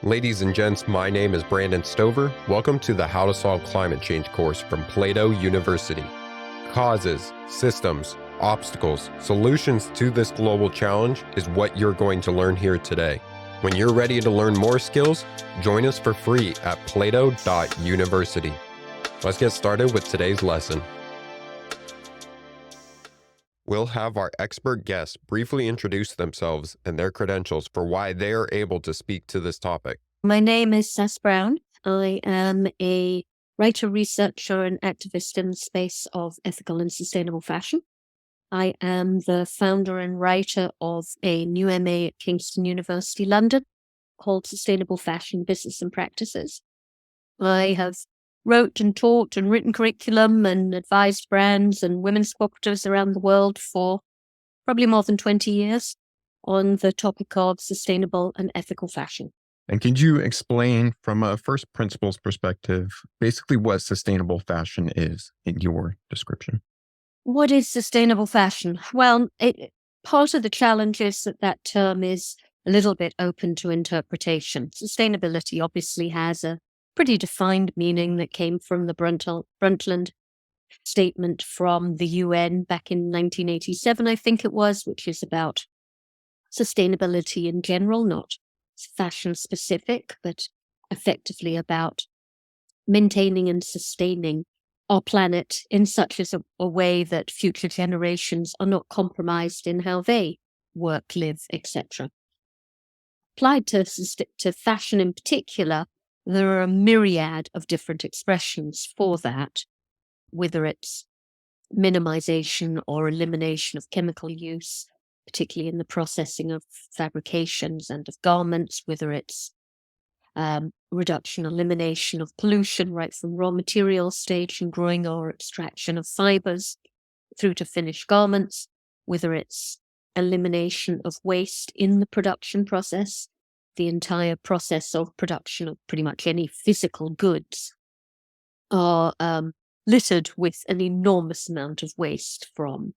Ladies and gents, my name is Brandon Stover. Welcome to the How to Solve Climate Change course from Plato University. Causes, systems, obstacles, solutions to this global challenge is what you're going to learn here today. When you're ready to learn more skills, join us for free at plato.university. Let's get started with today's lesson. We'll have our expert guests briefly introduce themselves and their credentials for why they are able to speak to this topic. My name is Sass Brown. I am a writer, researcher, and activist in the space of ethical and sustainable fashion. I am the founder and writer of a new MA at Kingston University, London, called Sustainable Fashion, Business and Practices. I have wrote and taught and written curriculum and advised brands and women's cooperatives around the world for probably more than 20 years on the topic of sustainable and ethical fashion. And could you explain from a first principles perspective, basically what sustainable fashion is in your description? What is sustainable fashion? Well, part of the challenge is that term is a little bit open to interpretation. Sustainability obviously has a pretty defined meaning that came from the Brundtland statement from the UN back in 1987, I think it was, which is about sustainability in general, not fashion specific, but effectively about maintaining and sustaining our planet in such as a way that future generations are not compromised in how they work, live, etc. Applied to fashion in particular, there are a myriad of different expressions for that, whether it's minimization or elimination of chemical use, particularly in the processing of fabrications and of garments, whether it's reduction, elimination of pollution right from raw material stage and growing or extraction of fibers through to finished garments, whether it's elimination of waste in the production process, the entire process of production of pretty much any physical goods are littered with an enormous amount of waste from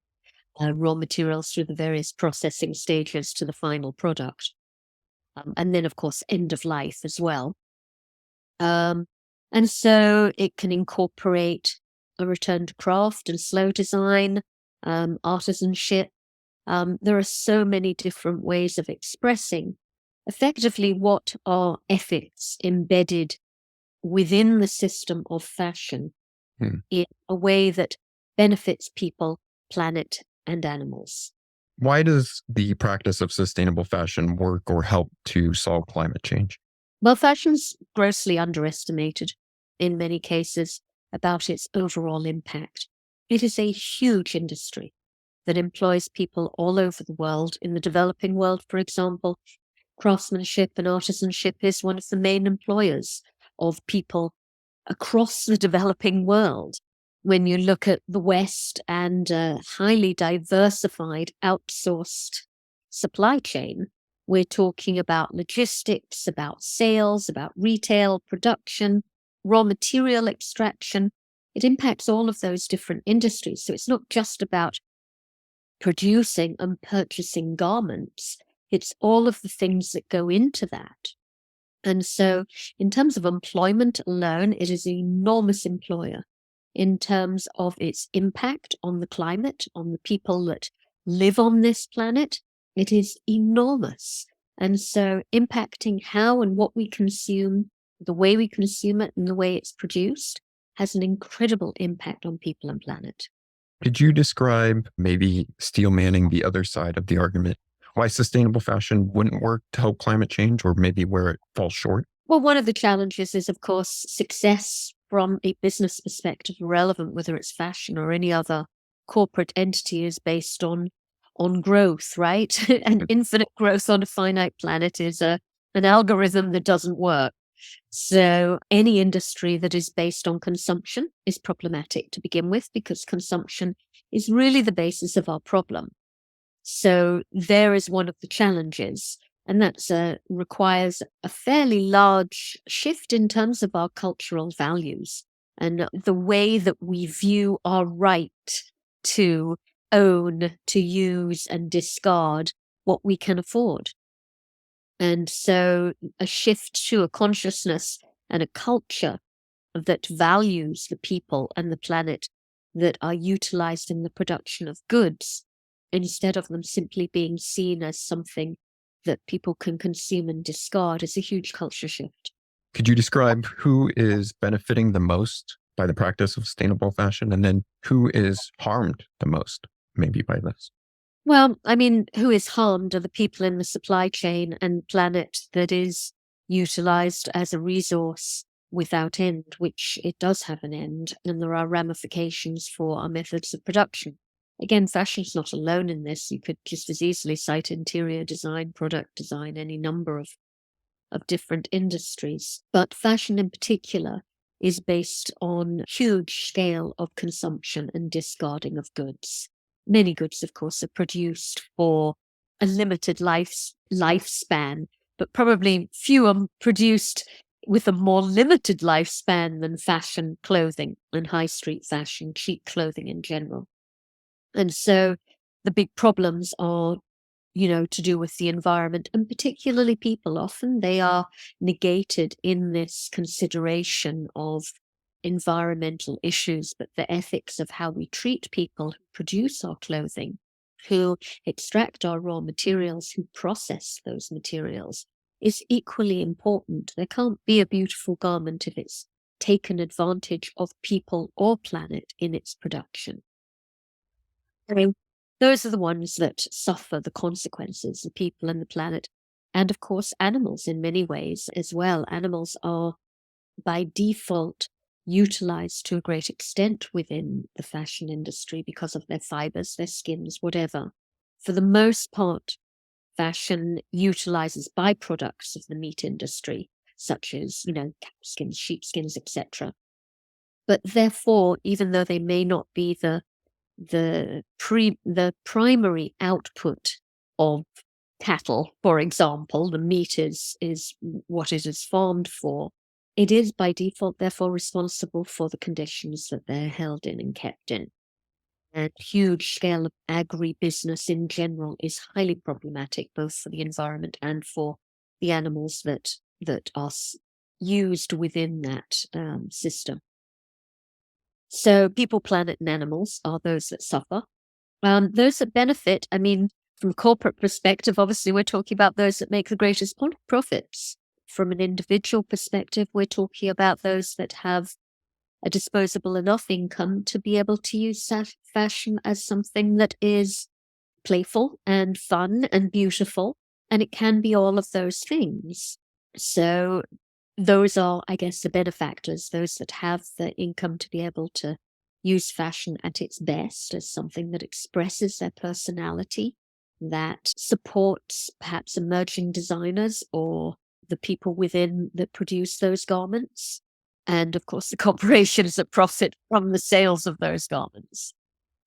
raw materials through the various processing stages to the final product. And then, of course, end of life as well. And so it can incorporate a return to craft and slow design, artisanship. There are so many different ways of expressing effectively what are ethics embedded within the system of fashion in a way that benefits people, planet, and animals. Why does the practice of sustainable fashion work or help to solve climate change? Well, fashion's grossly underestimated in many cases about its overall impact. It is a huge industry that employs people all over the world. In the developing world, for example, craftsmanship and artisanship is one of the main employers of people across the developing world. When you look at the West and a highly diversified outsourced supply chain, we're talking about logistics, about sales, about retail, production, raw material extraction. It impacts all of those different industries. So it's not just about producing and purchasing garments. It's all of the things that go into that. And so in terms of employment alone, it is an enormous employer. In terms of its impact on the climate, on the people that live on this planet, it is enormous. And so impacting how and what we consume, the way we consume it and the way it's produced has an incredible impact on people and planet. Could you describe, maybe steel manning the other side of the argument, why sustainable fashion wouldn't work to help climate change, or maybe where it falls short? Well, one of the challenges is, of course, success from a business perspective, relevant whether it's fashion or any other corporate entity, is based on growth, right? And infinite growth on a finite planet is an algorithm that doesn't work. So any industry that is based on consumption is problematic to begin with, because consumption is really the basis of our problem. So there is one of the challenges. And that requires a fairly large shift in terms of our cultural values and the way that we view our right to own, to use, and discard what we can afford. And so a shift to a consciousness and a culture that values the people and the planet that are utilized in the production of goods, instead of them simply being seen as something that people can consume and discard, is a huge culture shift. Could you describe who is benefiting the most by the practice of sustainable fashion, and then who is harmed the most, maybe, by this? Well, I mean, who is harmed are the people in the supply chain and planet that is utilized as a resource without end, which it does have an end, and there are ramifications for our methods of production. Again, fashion's not alone in this. You could just as easily cite interior design, product design, any number of different industries. But fashion in particular is based on huge scale of consumption and discarding of goods. Many goods, of course, are produced for a limited lifespan, but probably fewer produced with a more limited lifespan than fashion clothing and high street fashion, cheap clothing in general. And so the big problems are, to do with the environment, and particularly people. Often they are negated in this consideration of environmental issues, but the ethics of how we treat people who produce our clothing, who extract our raw materials, who process those materials, is equally important. There can't be a beautiful garment if it's taken advantage of people or planet in its production. I mean, those are the ones that suffer the consequences, the people and the planet. And of course, animals in many ways as well. Animals are by default utilized to a great extent within the fashion industry because of their fibers, their skins, whatever. For the most part, fashion utilizes byproducts of the meat industry, such as, cow skins, sheepskins, etc. But therefore, even though they may not be the primary output of cattle, for example, the meat is what it is farmed for, it is by default therefore responsible for the conditions that they're held in and kept in. And huge scale of agribusiness in general is highly problematic, both for the environment and for the animals that are used within that system. So people, planet, and animals are those that suffer. Those that benefit, I mean, from a corporate perspective, obviously we're talking about those that make the greatest profits. From an individual perspective, we're talking about those that have a disposable enough income to be able to use fashion as something that is playful and fun and beautiful, and it can be all of those things. So those are, I guess, the benefactors, those that have the income to be able to use fashion at its best as something that expresses their personality, that supports perhaps emerging designers or the people within that produce those garments. And of course, the corporations that profit from the sales of those garments.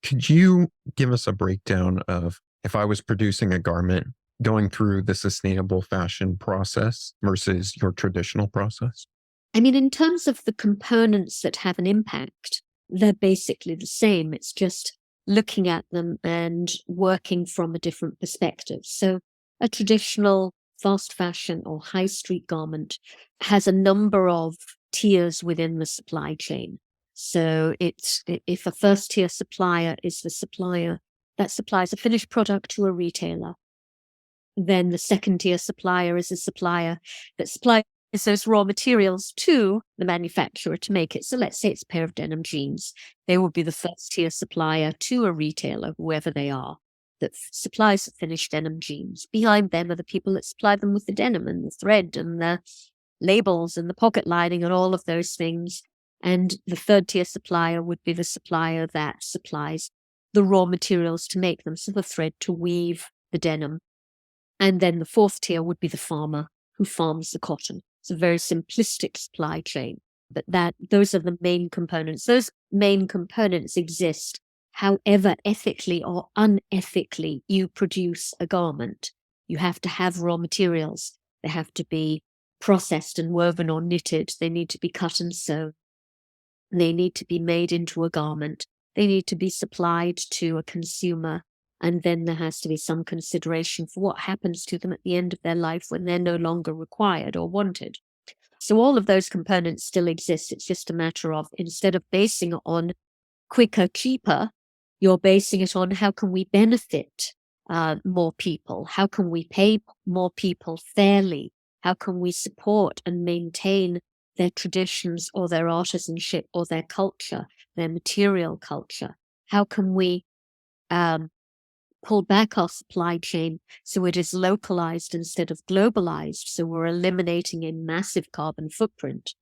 Could you give us a breakdown of, if I was producing a garment, going through the sustainable fashion process versus your traditional process? I mean, in terms of the components that have an impact, they're basically the same. It's just looking at them and working from a different perspective. So a traditional fast fashion or high street garment has a number of tiers within the supply chain. So if a first tier supplier is the supplier that supplies a finished product to a retailer, then the second tier supplier is a supplier that supplies those raw materials to the manufacturer to make it. So let's say it's a pair of denim jeans. They will be the first tier supplier to a retailer, whoever they are, that supplies the finished denim jeans. Behind them are the people that supply them with the denim and the thread and the labels and the pocket lining and all of those things. And the third tier supplier would be the supplier that supplies the raw materials to make them, so the thread to weave the denim. And then the fourth tier would be the farmer who farms the cotton. It's a very simplistic supply chain, but those are the main components. Those main components exist however ethically or unethically you produce a garment. You have to have raw materials. They have to be processed and woven or knitted. They need to be cut and sewn. They need to be made into a garment. They need to be supplied to a consumer And then there has to be some consideration for what happens to them at the end of their life when they're no longer required or wanted. So all of those components still exist. It's just a matter of, instead of basing it on quicker, cheaper, you're basing it on how can we benefit more people? How can we pay more people fairly? How can we support and maintain their traditions or their artisanship or their culture, their material culture? How can we pull back our supply chain so it is localized instead of globalized, so we're eliminating a massive carbon footprint,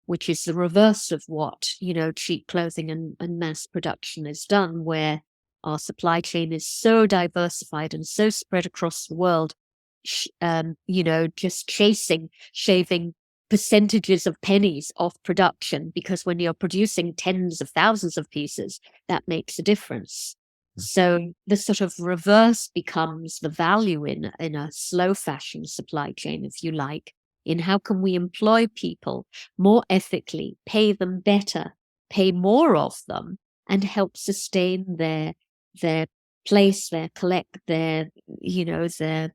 which is the reverse of what, cheap clothing and mass production has done, where our supply chain is so diversified and so spread across the world, just shaving percentages of pennies off production, because when you're producing tens of thousands of pieces, that makes a difference. So the sort of reverse becomes the value in a slow fashion supply chain, if you like, in how can we employ people more ethically, pay them better, pay more of them, and help sustain their place, their their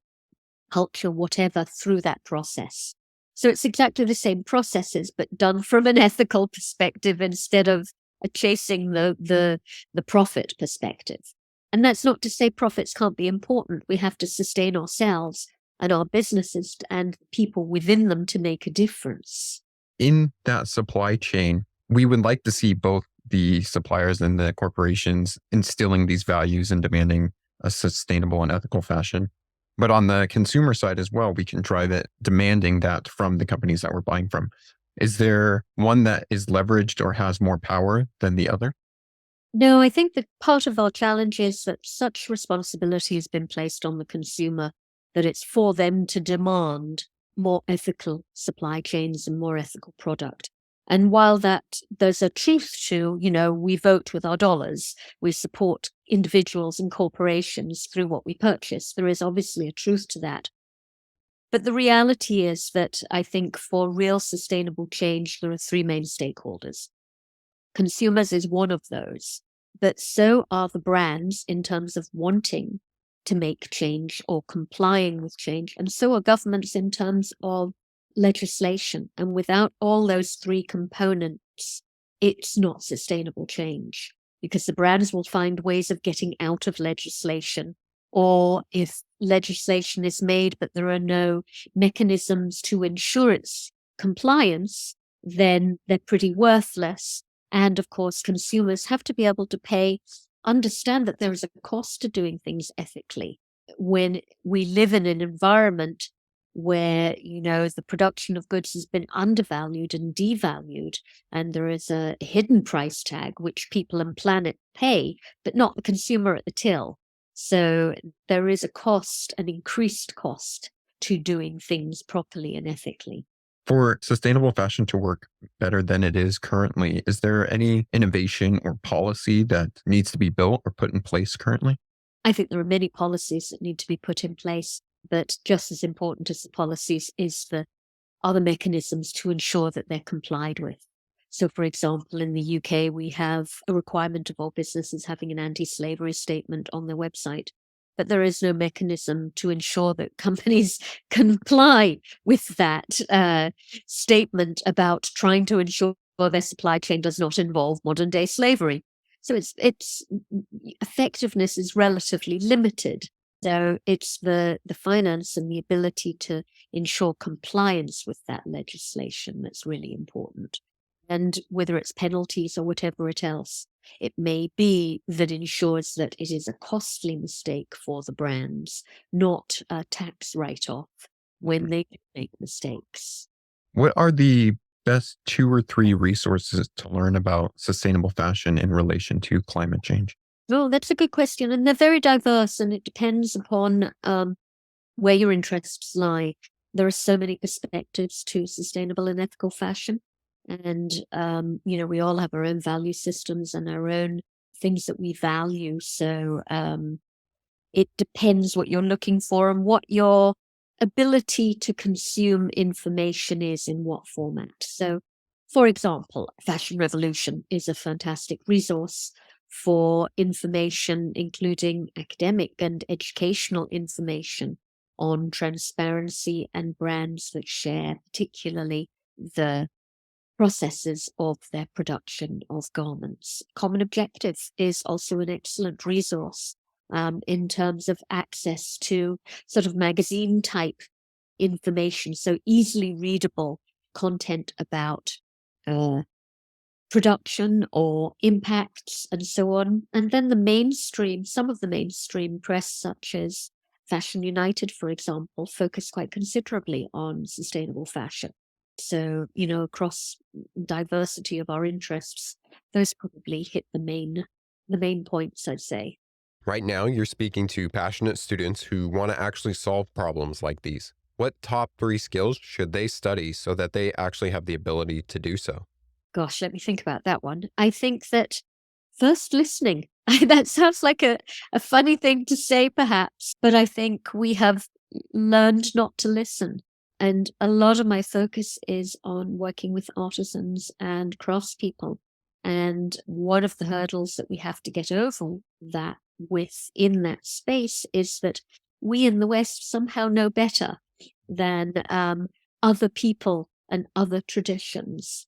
culture, whatever, through that process. So it's exactly the same processes, but done from an ethical perspective instead of chasing the profit perspective. And that's not to say profits can't be important. We have to sustain ourselves and our businesses and people within them to make a difference. In that supply chain, we would like to see both the suppliers and the corporations instilling these values and demanding a sustainable and ethical fashion. But on the consumer side as well, we can drive it demanding that from the companies that we're buying from. Is there one that is leveraged or has more power than the other? No, I think that part of our challenge is that such responsibility has been placed on the consumer that it's for them to demand more ethical supply chains and more ethical product. And while there's a truth to, we vote with our dollars, we support individuals and corporations through what we purchase, there is obviously a truth to that. But the reality is that I think for real sustainable change, there are three main stakeholders. Consumers is one of those, but so are the brands in terms of wanting to make change or complying with change, and so are governments in terms of legislation. And without all those three components, it's not sustainable change, because the brands will find ways of getting out of legislation, or if legislation is made but there are no mechanisms to ensure its compliance, then they're pretty worthless. And of course, consumers have to be able to understand that there is a cost to doing things ethically. When we live in an environment where, the production of goods has been undervalued and devalued, and there is a hidden price tag which people and planet pay, but not the consumer at the till. So there is a cost, an increased cost to doing things properly and ethically. For sustainable fashion to work better than it is currently, is there any innovation or policy that needs to be built or put in place currently? I think there are many policies that need to be put in place, but just as important as the policies are the mechanisms to ensure that they're complied with. So, for example, in the UK, we have a requirement of all businesses having an anti-slavery statement on their website. But there is no mechanism to ensure that companies comply with that statement about trying to ensure their supply chain does not involve modern day slavery. So its effectiveness is relatively limited. So it's the finance and the ability to ensure compliance with that legislation that's really important. And whether it's penalties or whatever else it may be, that ensures that it is a costly mistake for the brands, not a tax write-off when they make mistakes. What are the best 2 or 3 resources to learn about sustainable fashion in relation to climate change? Well, that's a good question. And they're very diverse, and it depends upon where your interests lie. There are so many perspectives to sustainable and ethical fashion. And, we all have our own value systems and our own things that we value. So it depends what you're looking for and what your ability to consume information is in what format. So, for example, Fashion Revolution is a fantastic resource for information, including academic and educational information on transparency and brands that share particularly the processes of their production of garments. Common Objective is also an excellent resource in terms of access to sort of magazine type information, so easily readable content about production or impacts and so on. And then the mainstream, some of the mainstream press, such as Fashion United, for example, focus quite considerably on sustainable fashion. So, across diversity of our interests, those probably hit the main points, I'd say. Right now, you're speaking to passionate students who want to actually solve problems like these. What top 3 skills should they study so that they actually have the ability to do so? Gosh, let me think about that one. I think that first, listening. That sounds like a funny thing to say, perhaps, but I think we have learned not to listen. And a lot of my focus is on working with artisans and craftspeople. And one of the hurdles that we have to get over that within that space is that we in the West somehow know better than other people and other traditions.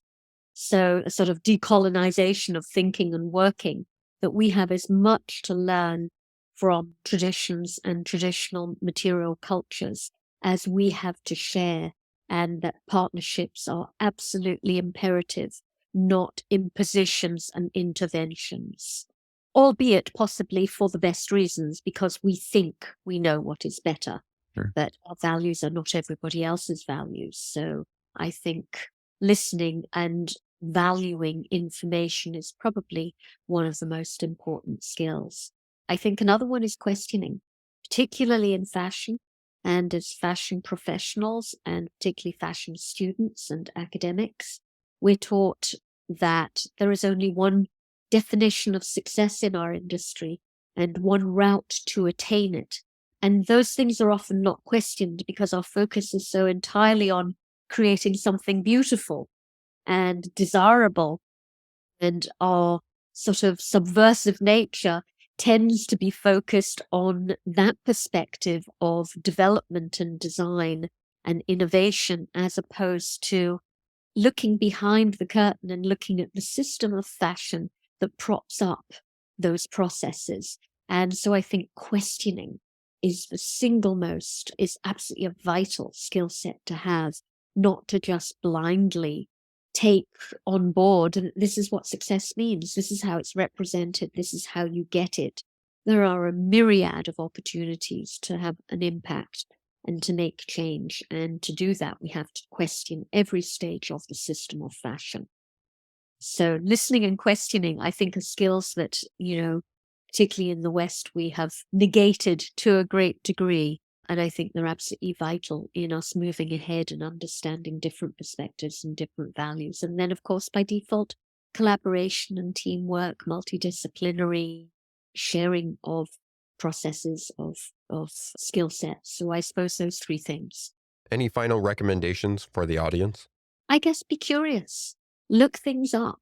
So a sort of decolonization of thinking and working, that we have as much to learn from traditions and traditional material cultures as we have to share, and that partnerships are absolutely imperative, not impositions and interventions, albeit possibly for the best reasons, because we think we know what is better. Sure. But our values are not everybody else's values. So I think listening and valuing information is probably one of the most important skills. I think another one is questioning, particularly in fashion and as fashion professionals, and particularly fashion students and academics. We're taught that there is only one definition of success in our industry and one route to attain it. And those things are often not questioned because our focus is so entirely on creating something beautiful and desirable, and our sort of subversive nature tends to be focused on that perspective of development and design and innovation, as opposed to looking behind the curtain and looking at the system of fashion that props up those processes. And so I think questioning is absolutely a vital skill set to have, not to just blindly take on board, and this is what success means, this is how it's represented, this is how you get it. There are a myriad of opportunities to have an impact and to make change, and to do that we have to question every stage of the system of fashion. So listening and questioning, I think, are skills that, particularly in the West, we have negated to a great degree. And I think they're absolutely vital in us moving ahead and understanding different perspectives and different values. And then, of course, by default, collaboration and teamwork, multidisciplinary sharing of processes, of skill sets. So I suppose those 3 things. Any final recommendations for the audience? I guess be curious. Look things up,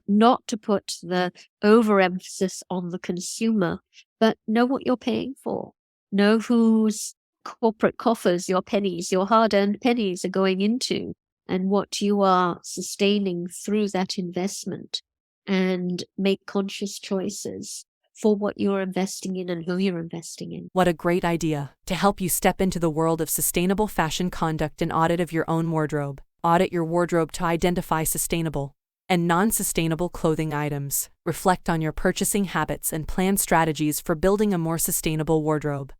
not to put the overemphasis on the consumer, but know what you're paying for. Know whose corporate coffers your hard-earned pennies are going into, and what you are sustaining through that investment, and make conscious choices for what you're investing in and who you're investing in. What a great idea to help you step into the world of sustainable fashion conduct and audit of your own wardrobe. Audit your wardrobe to identify sustainable and non-sustainable clothing items. Reflect on your purchasing habits and plan strategies for building a more sustainable wardrobe.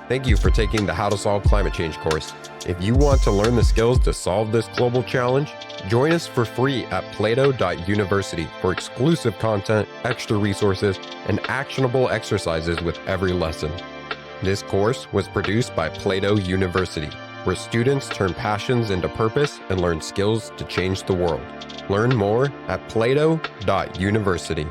Thank you for taking the How to Solve Climate Change course. If you want to learn the skills to solve this global challenge, join us for free at plato.university for exclusive content, extra resources, and actionable exercises with every lesson. This course was produced by Plato University, where students turn passions into purpose and learn skills to change the world. Learn more at plato.university.